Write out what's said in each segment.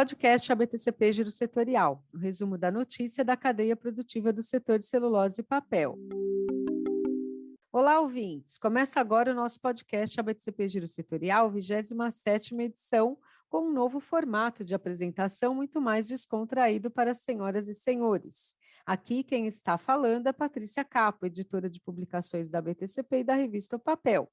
Podcast ABTCP Giro Setorial, o resumo da notícia da cadeia produtiva do setor de celulose e papel. Olá, ouvintes! Começa agora o nosso podcast ABTCP Giro Setorial, 27ª edição, com um novo formato de apresentação muito mais descontraído para as senhoras e senhores. Aqui quem está falando é Patrícia Capo, editora de publicações da ABTCP e da revista O Papel.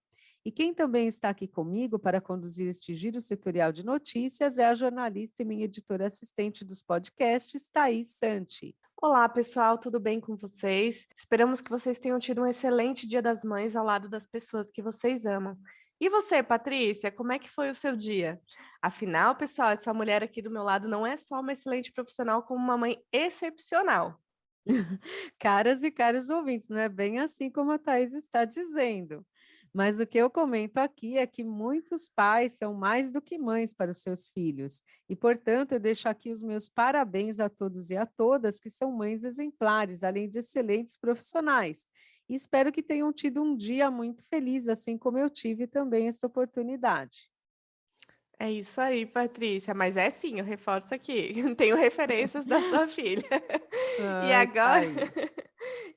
E quem também está aqui comigo para conduzir este giro setorial de notícias é a jornalista e minha editora assistente dos podcasts, Thaís Santi. Olá, pessoal, tudo bem com vocês? Esperamos que vocês tenham tido um excelente Dia das Mães ao lado das pessoas que vocês amam. E você, Patrícia, como é que foi o seu dia? Afinal, pessoal, essa mulher aqui do meu lado não é só uma excelente profissional, como uma mãe excepcional. Caras e caros ouvintes, não é bem assim como a Thaís está dizendo. Mas o que eu comento aqui é que muitos pais são mais do que mães para os seus filhos. E, portanto, eu deixo aqui os meus parabéns a todos e a todas que são mães exemplares, além de excelentes profissionais. E espero que tenham tido um dia muito feliz, assim como eu tive também esta oportunidade. É isso aí, Patrícia, mas é sim, eu reforço aqui, tenho referências da sua filha. E Ai, agora, Thaís.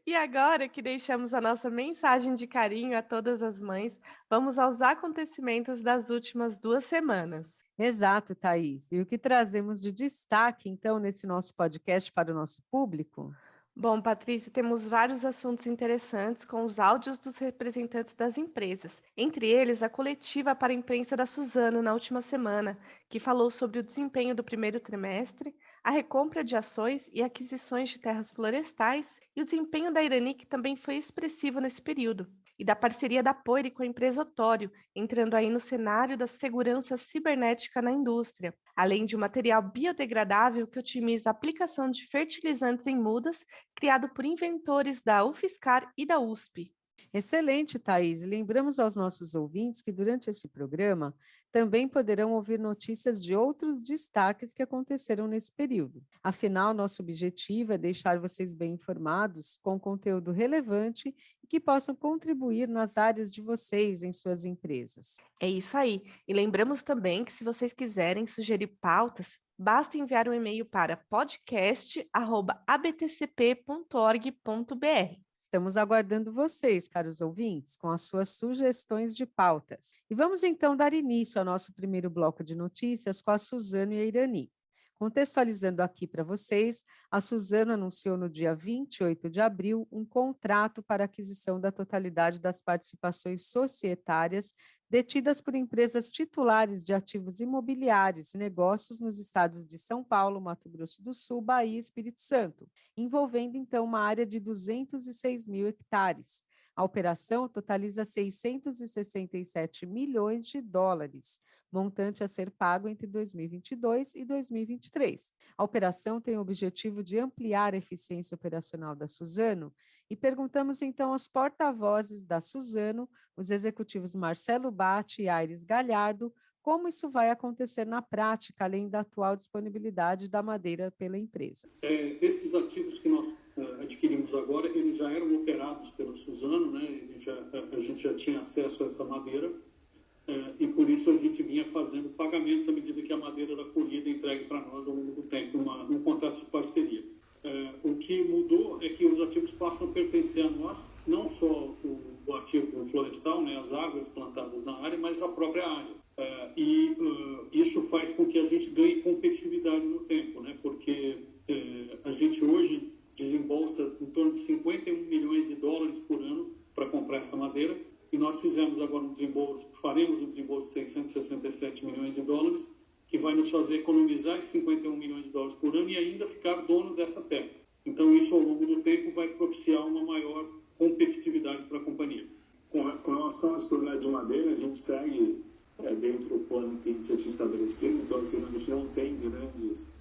e agora que deixamos a nossa mensagem de carinho a todas as mães, vamos aos acontecimentos das últimas 2 semanas. Exato, Thaís. E o que trazemos de destaque, então, nesse nosso podcast para o nosso público? Bom, Patrícia, temos vários assuntos interessantes com os áudios dos representantes das empresas. Entre eles, a coletiva para a imprensa da Suzano na última semana, que falou sobre o desempenho do primeiro trimestre, a recompra de ações e aquisições de terras florestais e o desempenho da Irani, que também foi expressivo nesse período. E da parceria da Poire com a empresa Otório, entrando aí no cenário da segurança cibernética na indústria, além de um material biodegradável que otimiza a aplicação de fertilizantes em mudas, criado por inventores da UFSCar e da USP. Excelente, Thaís. Lembramos aos nossos ouvintes que durante esse programa também poderão ouvir notícias de outros destaques que aconteceram nesse período. Afinal, nosso objetivo é deixar vocês bem informados com conteúdo relevante e que possam contribuir nas áreas de vocês em suas empresas. É isso aí. E lembramos também que se vocês quiserem sugerir pautas, basta enviar um e-mail para podcast@abtcp.org.br. Estamos aguardando vocês, caros ouvintes, com as suas sugestões de pautas. E vamos então dar início ao nosso primeiro bloco de notícias com a Suzano e a Irani. Contextualizando aqui para vocês, a Suzano anunciou no dia 28 de abril um contrato para aquisição da totalidade das participações societárias detidas por empresas titulares de ativos imobiliários e negócios nos estados de São Paulo, Mato Grosso do Sul, Bahia e Espírito Santo, envolvendo então uma área de 206 mil hectares. A operação totaliza 667 milhões de dólares, montante a ser pago entre 2022 e 2023. A operação tem o objetivo de ampliar a eficiência operacional da Suzano e perguntamos então aos porta-vozes da Suzano, os executivos Marcelo Batti e Aires Galhardo, como isso vai acontecer na prática, além da atual disponibilidade da madeira pela empresa. Esses ativos que nós adquirimos agora, eles já eram operados pela Suzano, né? A gente já tinha acesso a essa madeira, e por isso a gente vinha fazendo pagamentos à medida que a madeira era colhida e entregue para nós ao longo do tempo, num contrato de parceria. O que mudou é que os ativos passam a pertencer a nós, não só o ativo florestal, né, as árvores plantadas na área, mas a própria área. Isso faz com que a gente ganhe competitividade no tempo, né, porque a gente hoje desembolsa em torno de 51 milhões de dólares por ano para comprar essa madeira, e nós faremos um desembolso de 667 milhões de dólares, que vai nos fazer economizar esses 51 milhões de dólares por ano e ainda ficar dono dessa terra. Então, isso, ao longo do tempo, vai propiciar uma maior competitividade para a companhia. Com relação à disponibilidade de madeira, a gente segue dentro do plano que a gente já tinha estabelecido. Então, assim, a gente não tem grandes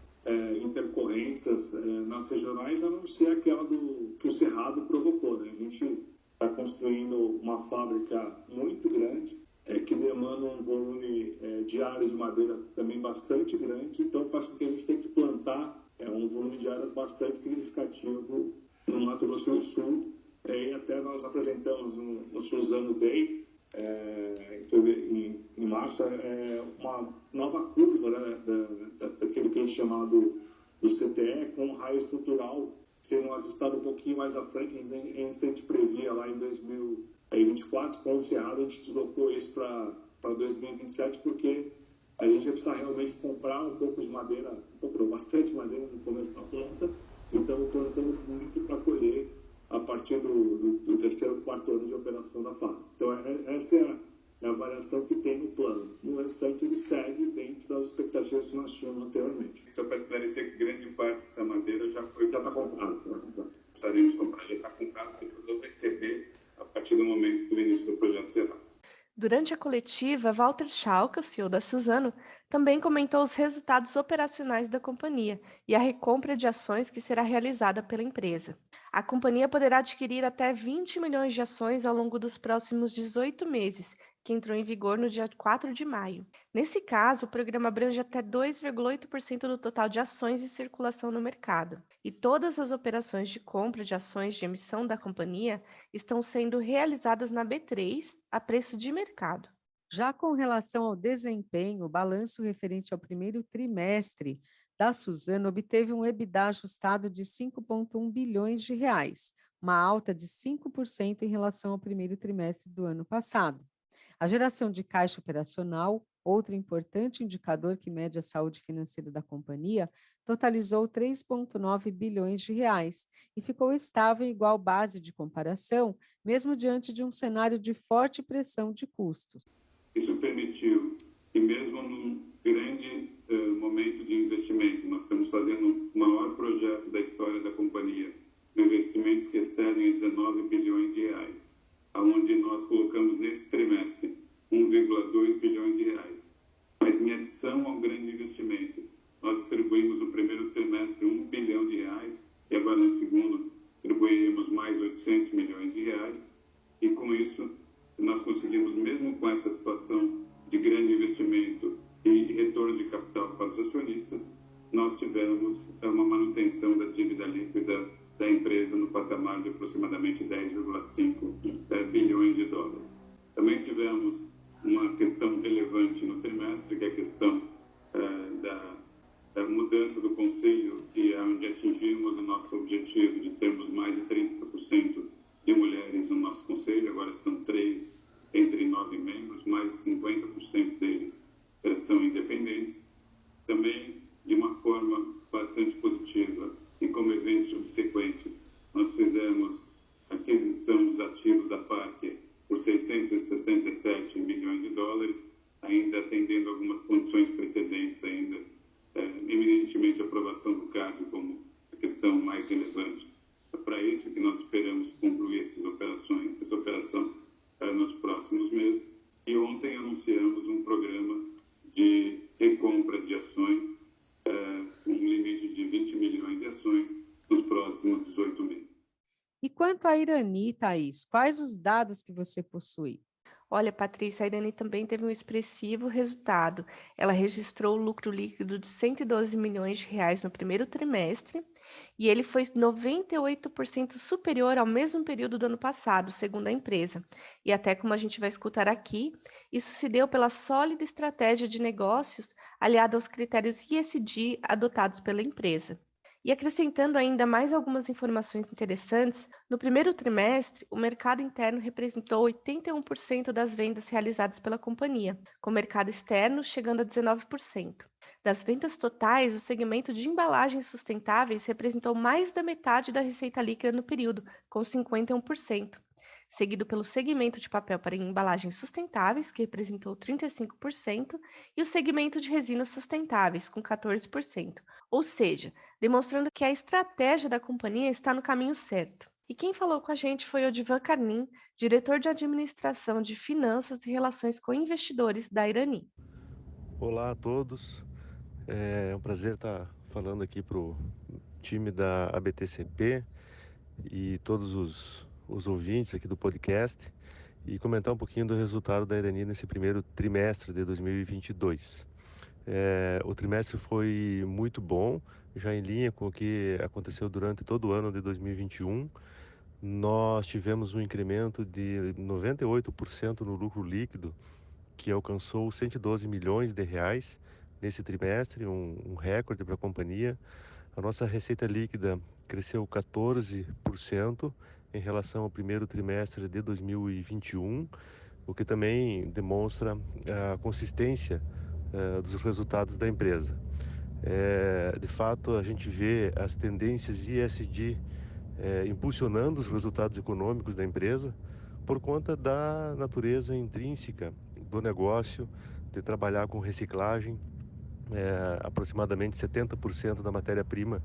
intercorrências nas regionais, a não ser aquela que o Cerrado provocou, né? A gente está construindo uma fábrica muito grande, que demanda um volume diário de madeira também bastante grande, então faz com que a gente tenha que plantar um volume diário bastante significativo no Mato Grosso do Sul. E até nós apresentamos no Suzano Day em março, uma nova curva, né, daquilo que a gente chama do CTE, com um raio estrutural sendo ajustado um pouquinho mais à frente. A gente previa lá em 2024, com o Cerrado, a gente deslocou isso para 2027, porque a gente vai precisar realmente comprar um pouco de madeira, bastante madeira no começo da planta, então plantando muito para colher a partir do terceiro, quarto ano de operação da fábrica. Então, essa é a variação que tem no plano. No restante, ele segue dentro das expectativas que nós tínhamos anteriormente. Só para esclarecer que grande parte dessa madeira já está comprada. Precisaremos comprar, já está comprada, porque vamos receber a partir do momento do início do projeto será. Durante a coletiva, Walter Schalke, o CEO da Suzano, também comentou os resultados operacionais da companhia e a recompra de ações que será realizada pela empresa. A companhia poderá adquirir até 20 milhões de ações ao longo dos próximos 18 meses, que entrou em vigor no dia 4 de maio. Nesse caso, o programa abrange até 2,8% do total de ações em circulação no mercado. E todas as operações de compra de ações de emissão da companhia estão sendo realizadas na B3 a preço de mercado. Já com relação ao desempenho, o balanço referente ao primeiro trimestre da Suzano obteve um EBITDA ajustado de 5,1 bilhões de reais, uma alta de 5% em relação ao primeiro trimestre do ano passado. A geração de caixa operacional, outro importante indicador que mede a saúde financeira da companhia, totalizou 3,9 bilhões de reais e ficou estável igual base de comparação, mesmo diante de um cenário de forte pressão de custos. Isso permitiu que, mesmo num grande momento de investimento, nós estamos fazendo o maior projeto da história da companhia, investimentos que excedem 19 bilhões de reais, onde nós colocamos nesse trimestre 1,2 bilhões de reais. Mas em adição ao grande investimento, nós distribuímos no primeiro trimestre 1 bilhão de reais e agora no segundo distribuiremos mais 800 milhões de reais e com isso nós conseguimos, mesmo com essa situação de grande investimento e retorno de capital para os acionistas, nós tivemos uma manutenção da dívida líquida da empresa no patamar de aproximadamente 10,5 bilhões de dólares. Também tivemos uma questão relevante no trimestre, que é a questão da mudança do conselho, que é onde atingimos o nosso objetivo de termos mais de 30% de mulheres no nosso conselho. Agora são 3 entre 9 membros, mais de 50% deles são independentes. Também, de uma forma bastante positiva e como evento subsequente, nós fizemos a aquisição dos ativos da Pátria por 667 milhões de dólares, ainda atendendo algumas condições precedentes, ainda eminentemente a aprovação do CAD como a questão mais relevante. É para isso que nós esperamos concluir essa operação nos próximos meses. E ontem anunciamos um programa de recompra de ações, com um limite de 20 milhões de ações nos próximos 18 meses. E quanto à Irani, Thaís, quais os dados que você possui? Olha, Patrícia, a Irani também teve um expressivo resultado. Ela registrou o lucro líquido de 112 milhões de reais no primeiro trimestre e ele foi 98% superior ao mesmo período do ano passado, segundo a empresa. E até como a gente vai escutar aqui, isso se deu pela sólida estratégia de negócios aliada aos critérios ESG adotados pela empresa. E acrescentando ainda mais algumas informações interessantes, no primeiro trimestre, o mercado interno representou 81% das vendas realizadas pela companhia, com o mercado externo chegando a 19%. Das vendas totais, o segmento de embalagens sustentáveis representou mais da metade da receita líquida no período, com 51%. Seguido pelo segmento de papel para embalagens sustentáveis, que representou 35%, e o segmento de resinas sustentáveis, com 14%. Ou seja, demonstrando que a estratégia da companhia está no caminho certo. E quem falou com a gente foi o Odivan Carnim, diretor de administração de finanças e relações com investidores da Irani. Olá a todos, é um prazer estar falando aqui para o time da ABTCP e todos os ouvintes aqui do podcast e comentar um pouquinho do resultado da Irani nesse primeiro trimestre de 2022. O trimestre foi muito bom, já em linha com o que aconteceu durante todo o ano de 2021. nós tivemos um incremento de 98% no lucro líquido, que alcançou 112 milhões de reais nesse trimestre, um recorde para a companhia. A nossa receita líquida cresceu 14% em relação ao primeiro trimestre de 2021, o que também demonstra a consistência dos resultados da empresa. De fato, a gente vê as tendências ESG impulsionando os resultados econômicos da empresa por conta da natureza intrínseca do negócio, de trabalhar com reciclagem. Aproximadamente 70% da matéria-prima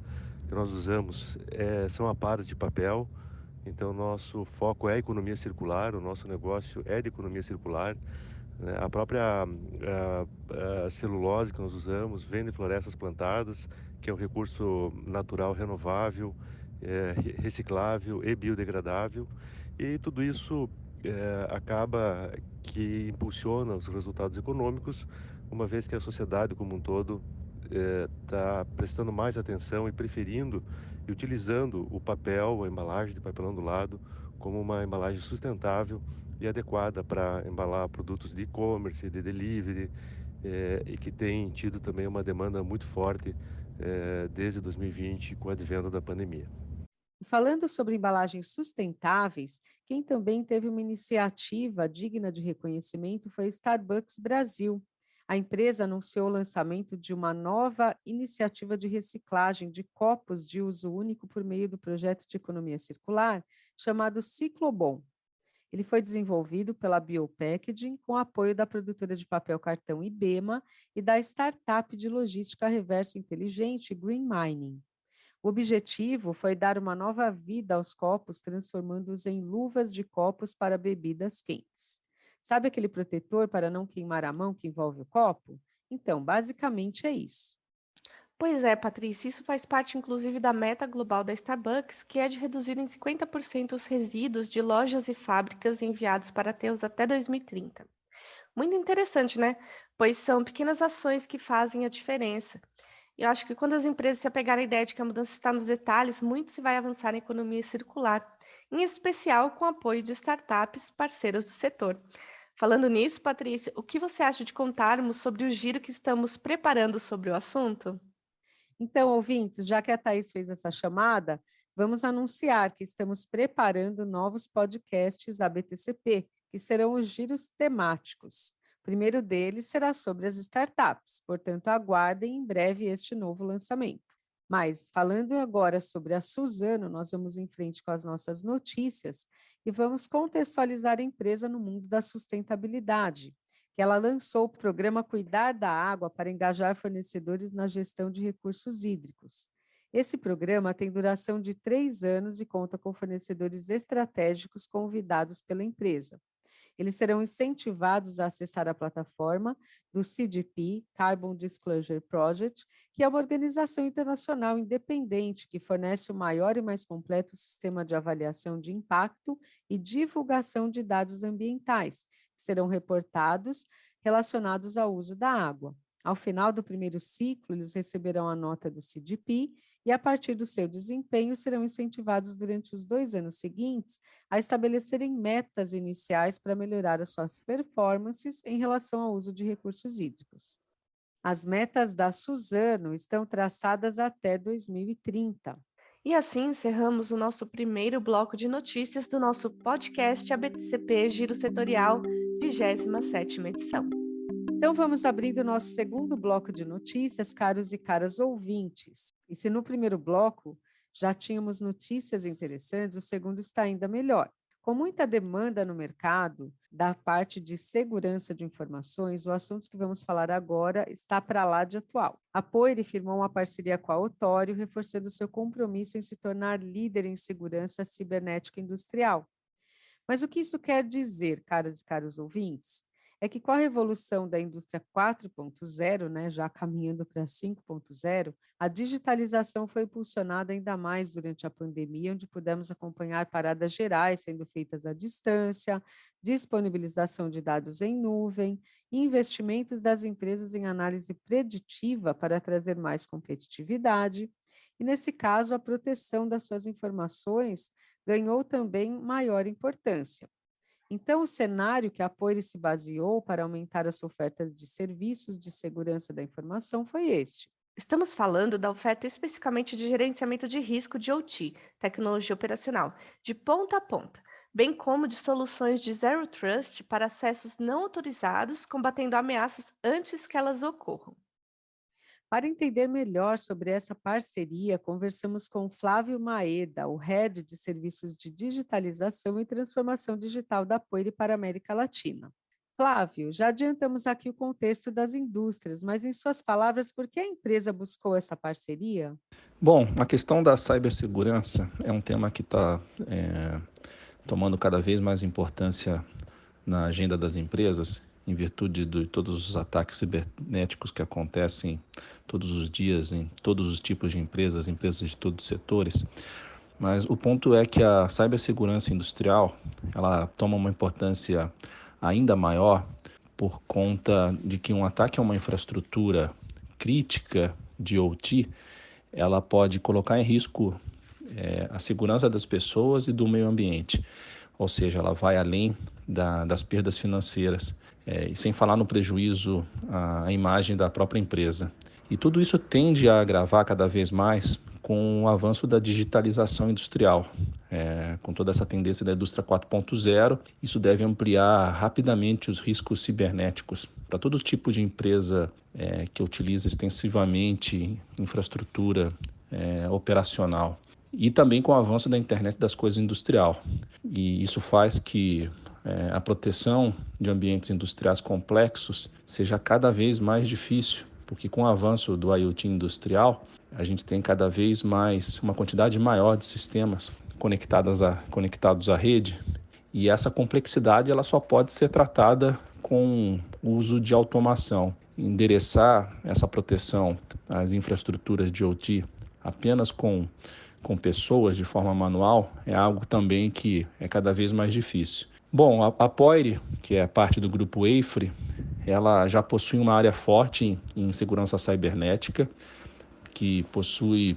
que nós usamos são aparas de papel. Então, nosso foco é a economia circular, o nosso negócio é de economia circular. A própria celulose que nós usamos vem de florestas plantadas, que é um recurso natural renovável, reciclável e biodegradável. E tudo isso acaba que impulsiona os resultados econômicos, uma vez que a sociedade como um todo está prestando mais atenção e preferindo e utilizando o papel, a embalagem de papelão do lado, como uma embalagem sustentável e adequada para embalar produtos de e-commerce, de delivery, e que tem tido também uma demanda muito forte desde 2020 com o advento da pandemia. Falando sobre embalagens sustentáveis, quem também teve uma iniciativa digna de reconhecimento foi a Starbucks Brasil. A empresa anunciou o lançamento de uma nova iniciativa de reciclagem de copos de uso único por meio do projeto de economia circular, chamado Ciclobon. Ele foi desenvolvido pela Biopackaging com apoio da produtora de papel cartão Ibema e da startup de logística reversa inteligente Green Mining. O objetivo foi dar uma nova vida aos copos, transformando-os em luvas de copos para bebidas quentes. Sabe aquele protetor para não queimar a mão que envolve o copo? Então, basicamente é isso. Pois é, Patrícia, isso faz parte inclusive da meta global da Starbucks, que é de reduzir em 50% os resíduos de lojas e fábricas enviados para aterros até 2030. Muito interessante, né? Pois são pequenas ações que fazem a diferença. Eu acho que quando as empresas se apegarem à ideia de que a mudança está nos detalhes, muito se vai avançar na economia circular, em especial com o apoio de startups parceiras do setor. Falando nisso, Patrícia, o que você acha de contarmos sobre o giro que estamos preparando sobre o assunto? Então, ouvintes, já que a Thaís fez essa chamada, vamos anunciar que estamos preparando novos podcasts ABTCP, que serão os giros temáticos. O primeiro deles será sobre as startups, portanto, aguardem em breve este novo lançamento. Mas, falando agora sobre a Suzano, nós vamos em frente com as nossas notícias e vamos contextualizar a empresa no mundo da sustentabilidade, que ela lançou o programa Cuidar da Água para engajar fornecedores na gestão de recursos hídricos. Esse programa tem duração de 3 anos e conta com fornecedores estratégicos convidados pela empresa. Eles serão incentivados a acessar a plataforma do CDP, Carbon Disclosure Project, que é uma organização internacional independente que fornece o maior e mais completo sistema de avaliação de impacto e divulgação de dados ambientais, que serão reportados relacionados ao uso da água. Ao final do primeiro ciclo, eles receberão a nota do CDP e, a partir do seu desempenho, serão incentivados durante os 2 anos seguintes a estabelecerem metas iniciais para melhorar as suas performances em relação ao uso de recursos hídricos. As metas da Suzano estão traçadas até 2030. E assim encerramos o nosso primeiro bloco de notícias do nosso podcast ABTCP Giro Setorial, 27ª edição. Então, vamos abrindo o nosso segundo bloco de notícias, caros e caras ouvintes. E se no primeiro bloco já tínhamos notícias interessantes, o segundo está ainda melhor. Com muita demanda no mercado, da parte de segurança de informações, o assunto que vamos falar agora está para lá de atual. A Poire firmou uma parceria com a Otório, reforçando seu compromisso em se tornar líder em segurança cibernética industrial. Mas o que isso quer dizer, caras e caros ouvintes? É que com a revolução da indústria 4.0, né, já caminhando para 5.0, a digitalização foi impulsionada ainda mais durante a pandemia, onde pudemos acompanhar paradas gerais sendo feitas à distância, disponibilização de dados em nuvem, investimentos das empresas em análise preditiva para trazer mais competitividade, e nesse caso, a proteção das suas informações ganhou também maior importância. Então, o cenário que a Poire se baseou para aumentar a sua oferta de serviços de segurança da informação foi este. Estamos falando da oferta especificamente de gerenciamento de risco de OT, tecnologia operacional, de ponta a ponta, bem como de soluções de Zero Trust para acessos não autorizados, combatendo ameaças antes que elas ocorram. Para entender melhor sobre essa parceria, conversamos com Flávio Maeda, o Head de Serviços de Digitalização e Transformação Digital da Poire para a América Latina. Flávio, já adiantamos aqui o contexto das indústrias, mas em suas palavras, por que a empresa buscou essa parceria? Bom, a questão da cibersegurança é um tema que está tomando cada vez mais importância na agenda das empresas, em virtude de todos os ataques cibernéticos que acontecem todos os dias em todos os tipos de empresas de todos os setores. Mas o ponto é que a cibersegurança industrial, ela toma uma importância ainda maior por conta de que um ataque a uma infraestrutura crítica de OT, ela pode colocar em risco a segurança das pessoas e do meio ambiente. Ou seja, ela vai além das perdas financeiras, e sem falar no prejuízo à imagem da própria empresa. E tudo isso tende a agravar cada vez mais com o avanço da digitalização industrial. Com toda essa tendência da indústria 4.0, isso deve ampliar rapidamente os riscos cibernéticos para todo tipo de empresa que utiliza extensivamente infraestrutura operacional. E também com o avanço da internet das coisas industrial. E isso faz que a proteção de ambientes industriais complexos seja cada vez mais difícil, porque com o avanço do IoT industrial, a gente tem cada vez mais uma quantidade maior de sistemas conectados à rede, e essa complexidade ela só pode ser tratada com o uso de automação. Endereçar essa proteção às infraestruturas de IoT apenas com pessoas de forma manual é algo também que é cada vez mais difícil. Bom, a Poire, que é parte do grupo EIFRE, ela já possui uma área forte em segurança cibernética, que possui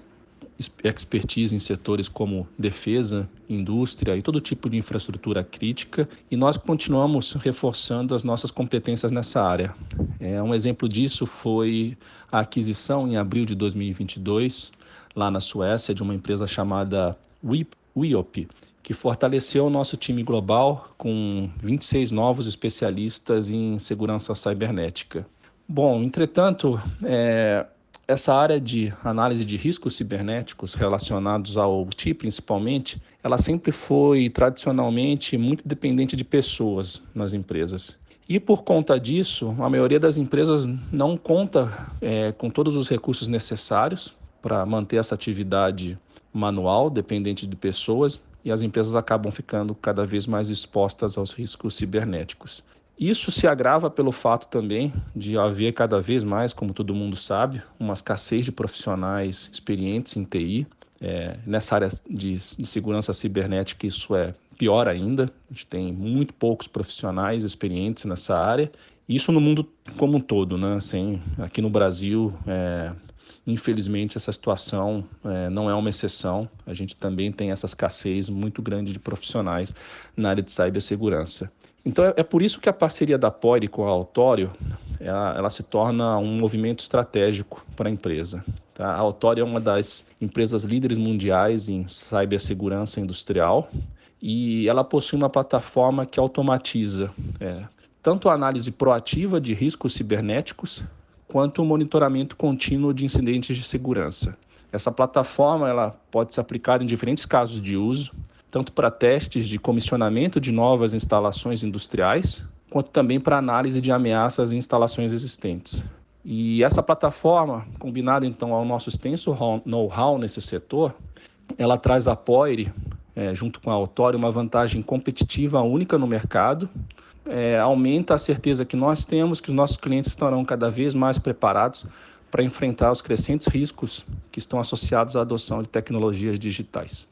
expertise em setores como defesa, indústria e todo tipo de infraestrutura crítica, e nós continuamos reforçando as nossas competências nessa área. Um exemplo disso foi a aquisição em abril de 2022, lá na Suécia, de uma empresa chamada WIOP, que fortaleceu o nosso time global com 26 novos especialistas em segurança cibernética. Bom, entretanto, essa área de análise de riscos cibernéticos relacionados ao OT, principalmente, ela sempre foi tradicionalmente muito dependente de pessoas nas empresas. E por conta disso, a maioria das empresas não conta com todos os recursos necessários para manter essa atividade manual, dependente de pessoas, e as empresas acabam ficando cada vez mais expostas aos riscos cibernéticos. Isso se agrava pelo fato também de haver cada vez mais, como todo mundo sabe, uma escassez de profissionais experientes em TI. Nessa área de segurança cibernética isso é pior ainda, a gente tem muito poucos profissionais experientes nessa área. Isso no mundo como um todo, né? Assim, aqui no Brasil, infelizmente, essa situação não é uma exceção. A gente também tem essa escassez muito grande de profissionais na área de cibersegurança. Então, é por isso que a parceria da Poire com a Authoreo, ela se torna um movimento estratégico para a empresa. Tá? A Authoreo é uma das empresas líderes mundiais em cibersegurança industrial e ela possui uma plataforma que automatiza tanto a análise proativa de riscos cibernéticos, quanto o monitoramento contínuo de incidentes de segurança. Essa plataforma ela pode ser aplicada em diferentes casos de uso, tanto para testes de comissionamento de novas instalações industriais, quanto também para análise de ameaças em instalações existentes. E essa plataforma, combinada então ao nosso extenso know-how nesse setor, ela traz à Poire, junto com a Authoreo, uma vantagem competitiva única no mercado, aumenta a certeza que nós temos que os nossos clientes estarão cada vez mais preparados para enfrentar os crescentes riscos que estão associados à adoção de tecnologias digitais.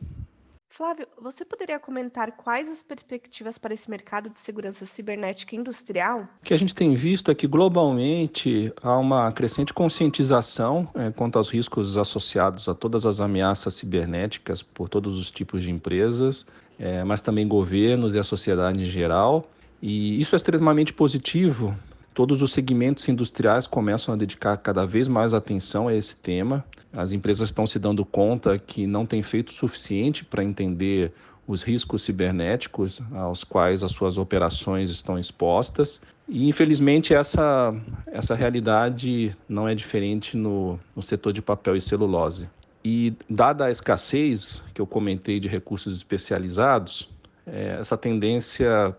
Flávio, você poderia comentar quais as perspectivas para esse mercado de segurança cibernética industrial? O que a gente tem visto é que globalmente há uma crescente conscientização quanto aos riscos associados a todas as ameaças cibernéticas por todos os tipos de empresas, mas também governos e a sociedade em geral. E isso é extremamente positivo. Todos os segmentos industriais começam a dedicar cada vez mais atenção a esse tema. As empresas estão se dando conta que não têm feito o suficiente para entender os riscos cibernéticos aos quais as suas operações estão expostas. E, infelizmente, essa realidade não é diferente no setor de papel e celulose. E, dada a escassez que eu comentei de recursos especializados, essa tendência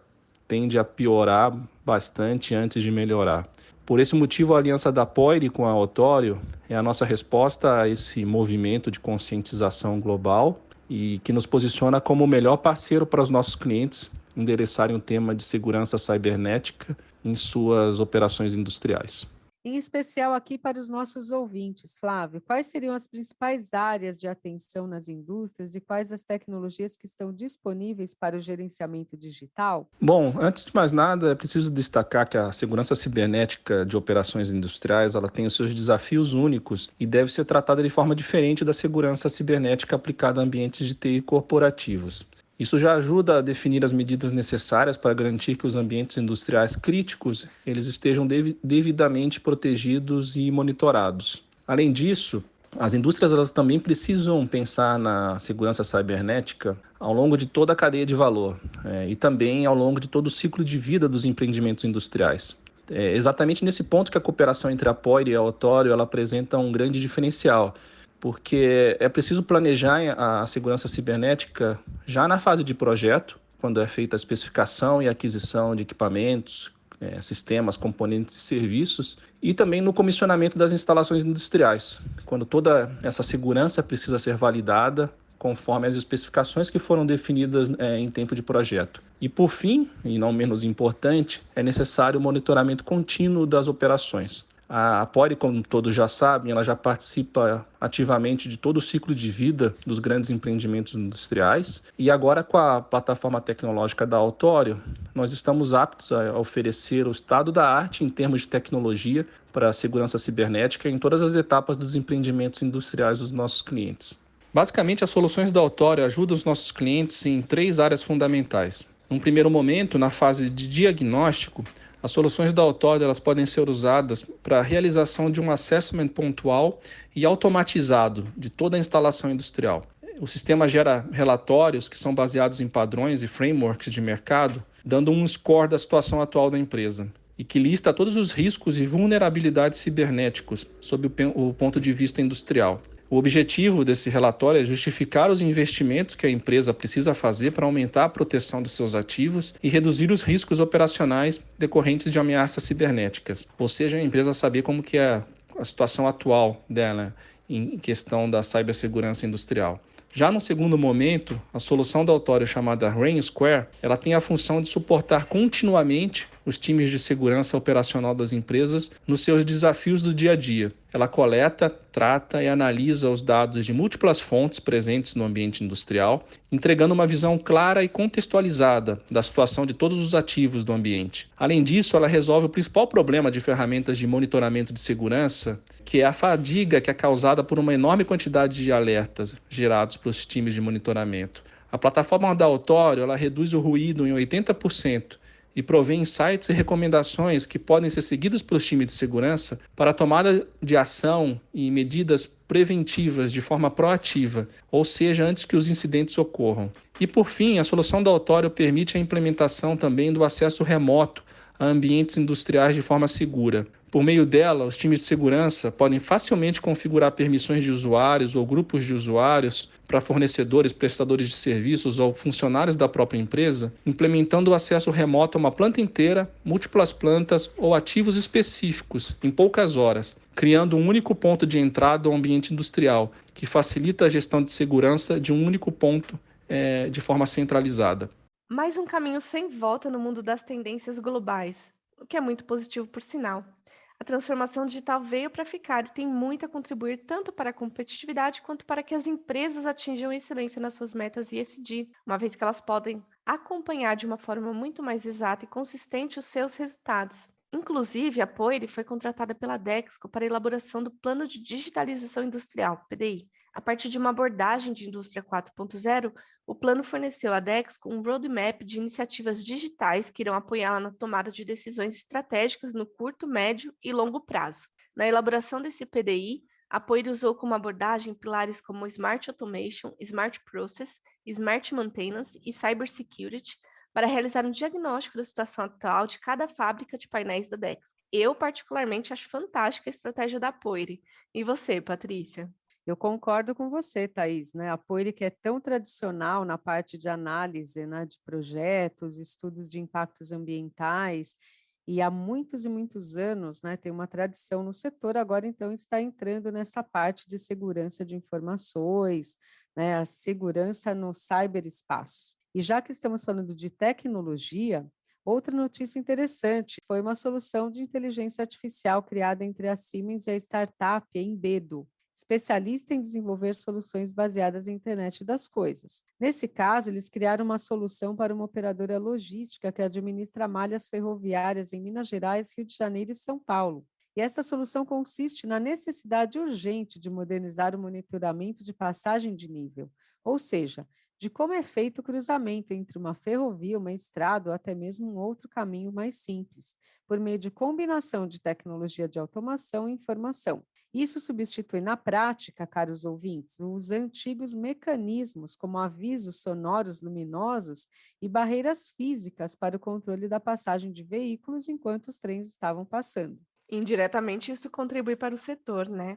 tende a piorar bastante antes de melhorar. Por esse motivo, a aliança da Poire com a Otorio é a nossa resposta a esse movimento de conscientização global e que nos posiciona como o melhor parceiro para os nossos clientes endereçarem o tema de segurança cibernética em suas operações industriais. Em especial aqui para os nossos ouvintes, Flávio, quais seriam as principais áreas de atenção nas indústrias e quais as tecnologias que estão disponíveis para o gerenciamento digital? Bom, antes de mais nada, é preciso destacar que a segurança cibernética de operações industriais ela tem os seus desafios únicos e deve ser tratada de forma diferente da segurança cibernética aplicada a ambientes de TI corporativos. Isso já ajuda a definir as medidas necessárias para garantir que os ambientes industriais críticos eles estejam devidamente protegidos e monitorados. Além disso, as indústrias elas também precisam pensar na segurança cibernética ao longo de toda a cadeia de valor e também ao longo de todo o ciclo de vida dos empreendimentos industriais. É exatamente nesse ponto que a cooperação entre a Poire e a Otorio ela apresenta um grande diferencial, porque é preciso planejar a segurança cibernética já na fase de projeto, quando é feita a especificação e aquisição de equipamentos, sistemas, componentes e serviços, e também no comissionamento das instalações industriais, quando toda essa segurança precisa ser validada conforme as especificações que foram definidas em tempo de projeto. E por fim, e não menos importante, é necessário o monitoramento contínuo das operações. A Poire, como todos já sabem, ela já participa ativamente de todo o ciclo de vida dos grandes empreendimentos industriais e agora com a plataforma tecnológica da Otorio, nós estamos aptos a oferecer o estado da arte em termos de tecnologia para a segurança cibernética em todas as etapas dos empreendimentos industriais dos nossos clientes. Basicamente, as soluções da Otorio ajudam os nossos clientes em 3 áreas fundamentais. Num primeiro momento, na fase de diagnóstico, as soluções da Otorio elas podem ser usadas para a realização de um assessment pontual e automatizado de toda a instalação industrial. O sistema gera relatórios que são baseados em padrões e frameworks de mercado, dando um score da situação atual da empresa e que lista todos os riscos e vulnerabilidades cibernéticos sob o ponto de vista industrial. O objetivo desse relatório é justificar os investimentos que a empresa precisa fazer para aumentar a proteção dos seus ativos e reduzir os riscos operacionais decorrentes de ameaças cibernéticas. Ou seja, a empresa saber como que é a situação atual dela em questão da cibersegurança industrial. Já no segundo momento, a solução da Otorio chamada RainSquare, ela tem a função de suportar continuamente os times de segurança operacional das empresas nos seus desafios do dia a dia. Ela coleta, trata e analisa os dados de múltiplas fontes presentes no ambiente industrial, entregando uma visão clara e contextualizada da situação de todos os ativos do ambiente. Além disso, ela resolve o principal problema de ferramentas de monitoramento de segurança, que é a fadiga que é causada por uma enorme quantidade de alertas gerados pelos times de monitoramento. A plataforma da Otorio ela reduz o ruído em 80%, e provê insights e recomendações que podem ser seguidos pelos times de segurança para a tomada de ação e medidas preventivas de forma proativa, ou seja, antes que os incidentes ocorram. E, por fim, a solução da Otorio permite a implementação também do acesso remoto a ambientes industriais de forma segura. Por meio dela, os times de segurança podem facilmente configurar permissões de usuários ou grupos de usuários para fornecedores, prestadores de serviços ou funcionários da própria empresa, implementando o acesso remoto a uma planta inteira, múltiplas plantas ou ativos específicos em poucas horas, criando um único ponto de entrada ao ambiente industrial, que facilita a gestão de segurança de um único ponto de forma centralizada. Mais um caminho sem volta no mundo das tendências globais, o que é muito positivo por sinal. A transformação digital veio para ficar e tem muito a contribuir tanto para a competitividade quanto para que as empresas atinjam excelência nas suas metas ESG, uma vez que elas podem acompanhar de uma forma muito mais exata e consistente os seus resultados. Inclusive, a Poire foi contratada pela Dexco para a elaboração do Plano de Digitalização Industrial, PDI. A partir de uma abordagem de Indústria 4.0, o plano forneceu à Dexco um roadmap de iniciativas digitais que irão apoiá-la na tomada de decisões estratégicas no curto, médio e longo prazo. Na elaboração desse PDI, a Poire usou como abordagem pilares como Smart Automation, Smart Process, Smart Maintenance e Cybersecurity, para realizar um diagnóstico da situação atual de cada fábrica de painéis da Dexco. Eu, particularmente, acho fantástica a estratégia da Poire. E você, Patrícia? Eu concordo com você, Thaís, né? A Poire, que é tão tradicional na parte de análise, né, de projetos, estudos de impactos ambientais, e há muitos e muitos anos, né, tem uma tradição no setor, agora então está entrando nessa parte de segurança de informações, né, a segurança no cyberespaço. E já que estamos falando de tecnologia, outra notícia interessante foi uma solução de inteligência artificial criada entre a Siemens e a startup Embedo, especialista em desenvolver soluções baseadas em internet das coisas. Nesse caso, eles criaram uma solução para uma operadora logística que administra malhas ferroviárias em Minas Gerais, Rio de Janeiro e São Paulo. E essa solução consiste na necessidade urgente de modernizar o monitoramento de passagem de nível, ou seja, de como é feito o cruzamento entre uma ferrovia, uma estrada ou até mesmo um outro caminho mais simples, por meio de combinação de tecnologia de automação e informação. Isso substitui na prática, caros ouvintes, os antigos mecanismos como avisos sonoros luminosos e barreiras físicas para o controle da passagem de veículos enquanto os trens estavam passando. Indiretamente, isso contribui para o setor, né?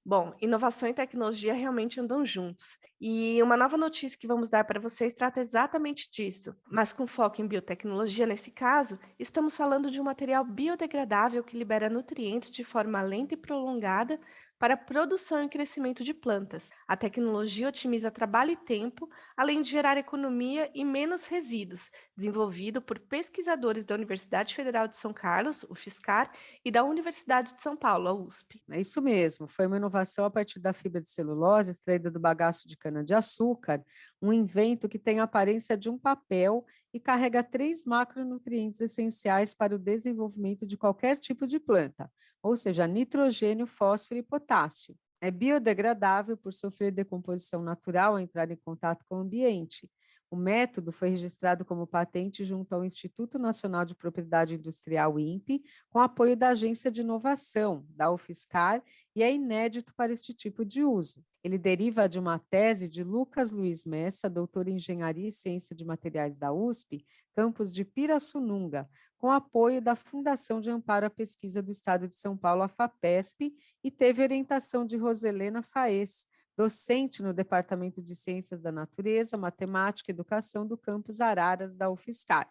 Bom, inovação e tecnologia realmente andam juntos. E uma nova notícia que vamos dar para vocês trata exatamente disso, mas com foco em biotecnologia nesse caso, estamos falando de um material biodegradável que libera nutrientes de forma lenta e prolongada para a produção e crescimento de plantas. A tecnologia otimiza trabalho e tempo, além de gerar economia e menos resíduos, desenvolvido por pesquisadores da Universidade Federal de São Carlos, UFSCar, e da Universidade de São Paulo, a USP. É isso mesmo, foi uma inovação a partir da fibra de celulose extraída do bagaço de cana-de-açúcar, um invento que tem a aparência de um papel e carrega 3 macronutrientes essenciais para o desenvolvimento de qualquer tipo de planta, ou seja, nitrogênio, fósforo e potássio. É biodegradável por sofrer decomposição natural ao entrar em contato com o ambiente. O método foi registrado como patente junto ao Instituto Nacional de Propriedade Industrial, INPE, com apoio da Agência de Inovação, da UFSCar, e é inédito para este tipo de uso. Ele deriva de uma tese de Lucas Luiz Messa, doutor em Engenharia e Ciência de Materiais da USP, campus de Pirassununga, com apoio da Fundação de Amparo à Pesquisa do Estado de São Paulo, a FAPESP, e teve orientação de Roselena Faes, docente no Departamento de Ciências da Natureza, Matemática e Educação do campus Araras da UFSCar.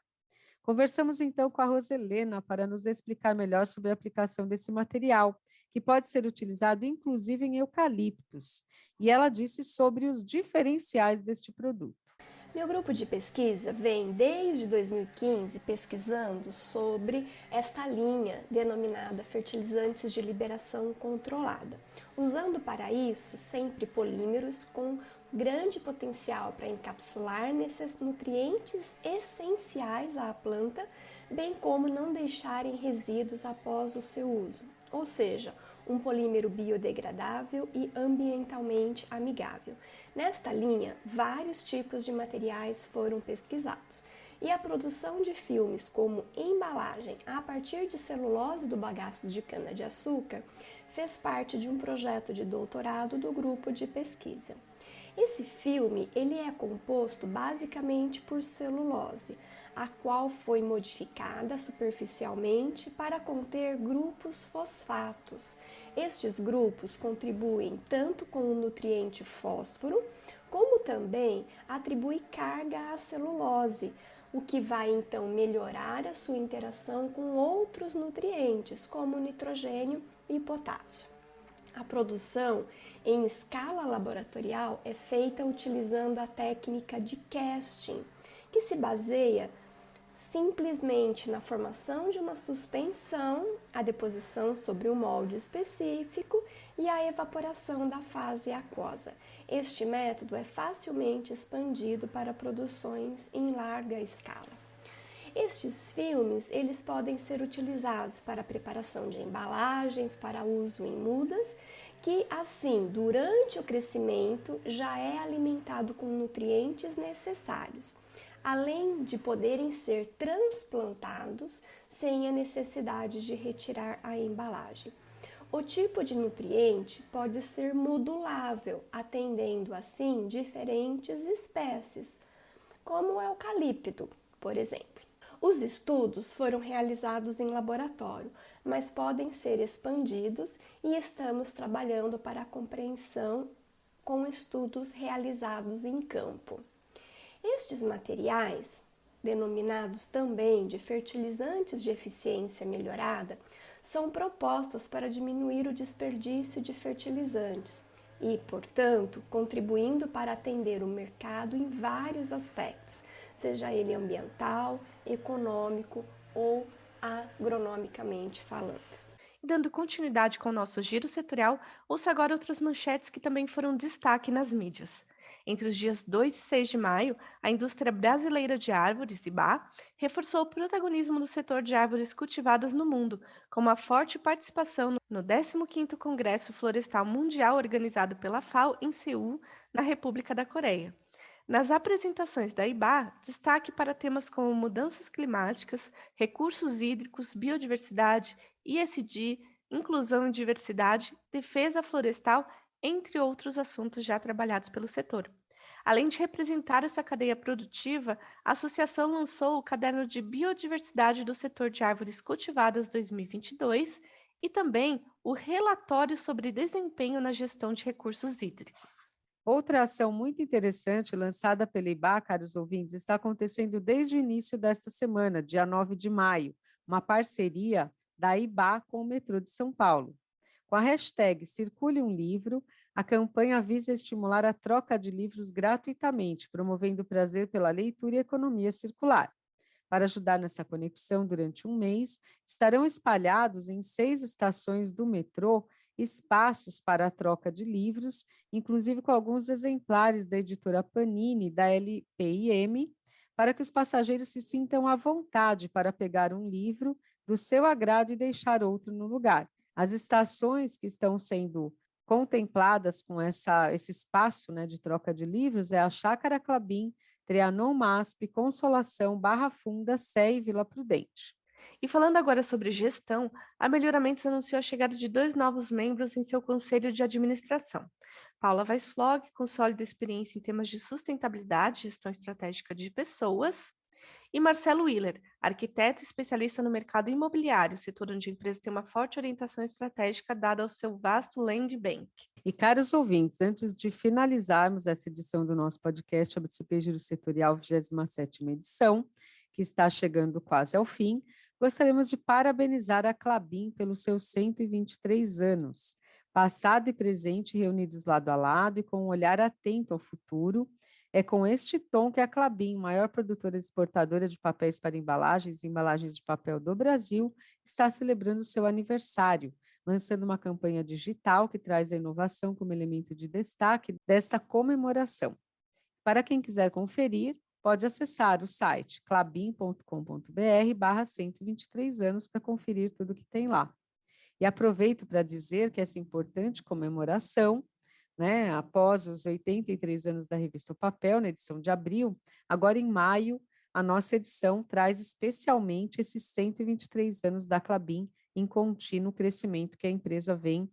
Conversamos então com a Roselena para nos explicar melhor sobre a aplicação desse material, que pode ser utilizado inclusive em eucaliptos, e ela disse sobre os diferenciais deste produto. Meu grupo de pesquisa vem desde 2015 pesquisando sobre esta linha denominada fertilizantes de liberação controlada, usando para isso sempre polímeros com grande potencial para encapsular nutrientes essenciais à planta, bem como não deixarem resíduos após o seu uso, ou seja, um polímero biodegradável e ambientalmente amigável. Nesta linha, vários tipos de materiais foram pesquisados e a produção de filmes como embalagem a partir de celulose do bagaço de cana-de-açúcar fez parte de um projeto de doutorado do grupo de pesquisa. Esse filme ele é composto basicamente por celulose, a qual foi modificada superficialmente para conter grupos fosfatos. Estes grupos contribuem tanto com o nutriente fósforo, como também atribui carga à celulose, o que vai então melhorar a sua interação com outros nutrientes, como nitrogênio e potássio. A produção em escala laboratorial é feita utilizando a técnica de casting, que se baseia simplesmente na formação de uma suspensão, a deposição sobre um molde específico e a evaporação da fase aquosa. Este método é facilmente expandido para produções em larga escala. Estes filmes, eles podem ser utilizados para a preparação de embalagens para uso em mudas, que assim, durante o crescimento, já é alimentado com nutrientes necessários, além de poderem ser transplantados sem a necessidade de retirar a embalagem. O tipo de nutriente pode ser modulável, atendendo assim diferentes espécies, como o eucalipto, por exemplo. Os estudos foram realizados em laboratório, mas podem ser expandidos e estamos trabalhando para a compreensão com estudos realizados em campo. Estes materiais, denominados também de fertilizantes de eficiência melhorada, são propostas para diminuir o desperdício de fertilizantes e, portanto, contribuindo para atender o mercado em vários aspectos, seja ele ambiental, econômico ou agronomicamente falando. Dando continuidade com o nosso giro setorial, ouça agora outras manchetes que também foram destaque nas mídias. Entre os dias 2 e 6 de maio, a indústria brasileira de árvores, IBA, reforçou o protagonismo do setor de árvores cultivadas no mundo, com uma forte participação no 15º Congresso Florestal Mundial organizado pela FAO em Seul, na República da Coreia. Nas apresentações da IBA, destaque para temas como mudanças climáticas, recursos hídricos, biodiversidade, ESG, inclusão e diversidade, defesa florestal, entre outros assuntos já trabalhados pelo setor. Além de representar essa cadeia produtiva, a associação lançou o Caderno de Biodiversidade do Setor de Árvores Cultivadas 2022 e também o Relatório sobre Desempenho na Gestão de Recursos Hídricos. Outra ação muito interessante lançada pela IBA, caros ouvintes, está acontecendo desde o início desta semana, dia 9 de maio, uma parceria da IBA com o metrô de São Paulo. Com a hashtag Circule um Livro, a campanha visa estimular a troca de livros gratuitamente, promovendo o prazer pela leitura e economia circular. Para ajudar nessa conexão durante um mês, estarão espalhados em 6 estações do metrô espaços para a troca de livros, inclusive com alguns exemplares da editora Panini, da LPIM, para que os passageiros se sintam à vontade para pegar um livro do seu agrado e deixar outro no lugar. As estações que estão sendo contempladas com esse espaço, né, de troca de livros é a Chácara Clabin, Trianon MASP, Consolação, Barra Funda, Sé e Vila Prudente. E falando agora sobre gestão, a Melhoramentos anunciou a chegada de 2 novos membros em seu conselho de administração. Paula Weisflog, com sólida experiência em temas de sustentabilidade e gestão estratégica de pessoas, e Marcelo Willer, arquiteto e especialista no mercado imobiliário, setor onde a empresa tem uma forte orientação estratégica dada ao seu vasto land bank. E caros ouvintes, antes de finalizarmos essa edição do nosso podcast ABCP Giro Setorial 27ª edição, que está chegando quase ao fim, gostaríamos de parabenizar a Clabin pelos seus 123 anos, passado e presente reunidos lado a lado e com um olhar atento ao futuro. É com este tom que a Clabin, maior produtora e exportadora de papéis para embalagens e embalagens de papel do Brasil, está celebrando seu aniversário, lançando uma campanha digital que traz a inovação como elemento de destaque desta comemoração. Para quem quiser conferir, pode acessar o site clabin.com.br/123 anos para conferir tudo que tem lá. E aproveito para dizer que essa importante comemoração, né, após os 83 anos da revista O Papel, na edição de abril, agora em maio, a nossa edição traz especialmente esses 123 anos da Clabin em contínuo crescimento que a empresa vem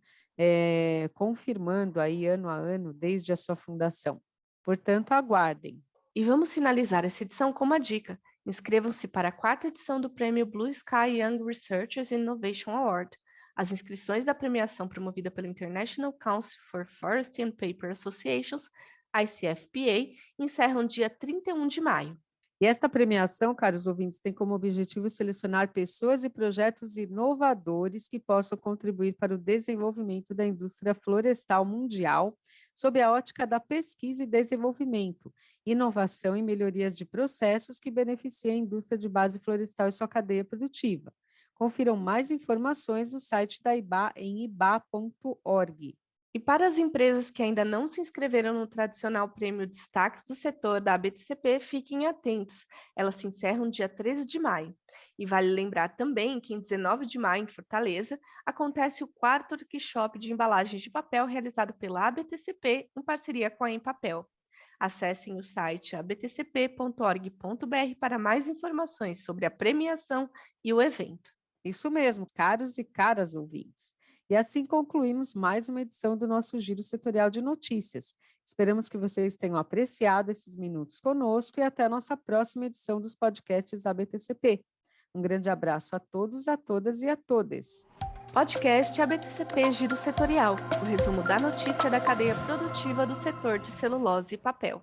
confirmando aí ano a ano desde a sua fundação. Portanto, aguardem. E vamos finalizar essa edição com uma dica. Inscrevam-se para a 4ª edição do Prêmio Blue Sky Young Researchers Innovation Award. As inscrições da premiação promovida pela International Council for Forest and Paper Associations, ICFPA, encerram dia 31 de maio. E esta premiação, caros ouvintes, tem como objetivo selecionar pessoas e projetos inovadores que possam contribuir para o desenvolvimento da indústria florestal mundial, sob a ótica da pesquisa e desenvolvimento, inovação e melhorias de processos que beneficiem a indústria de base florestal e sua cadeia produtiva. Confiram mais informações no site da IBA em iba.org. E para as empresas que ainda não se inscreveram no tradicional Prêmio Destaques do Setor da ABTCP, fiquem atentos. Elas se encerram dia 13 de maio. E vale lembrar também que em 19 de maio, em Fortaleza, acontece o 4º workshop de embalagens de papel realizado pela ABTCP em parceria com a Empapel. Acessem o site abtcp.org.br para mais informações sobre a premiação e o evento. Isso mesmo, caros e caras ouvintes. E assim concluímos mais uma edição do nosso Giro Setorial de Notícias. Esperamos que vocês tenham apreciado esses minutos conosco e até a nossa próxima edição dos podcasts ABTCP. Um grande abraço a todos, a todas e a todes. Podcast ABTCP Giro Setorial, o resumo da notícia da cadeia produtiva do setor de celulose e papel.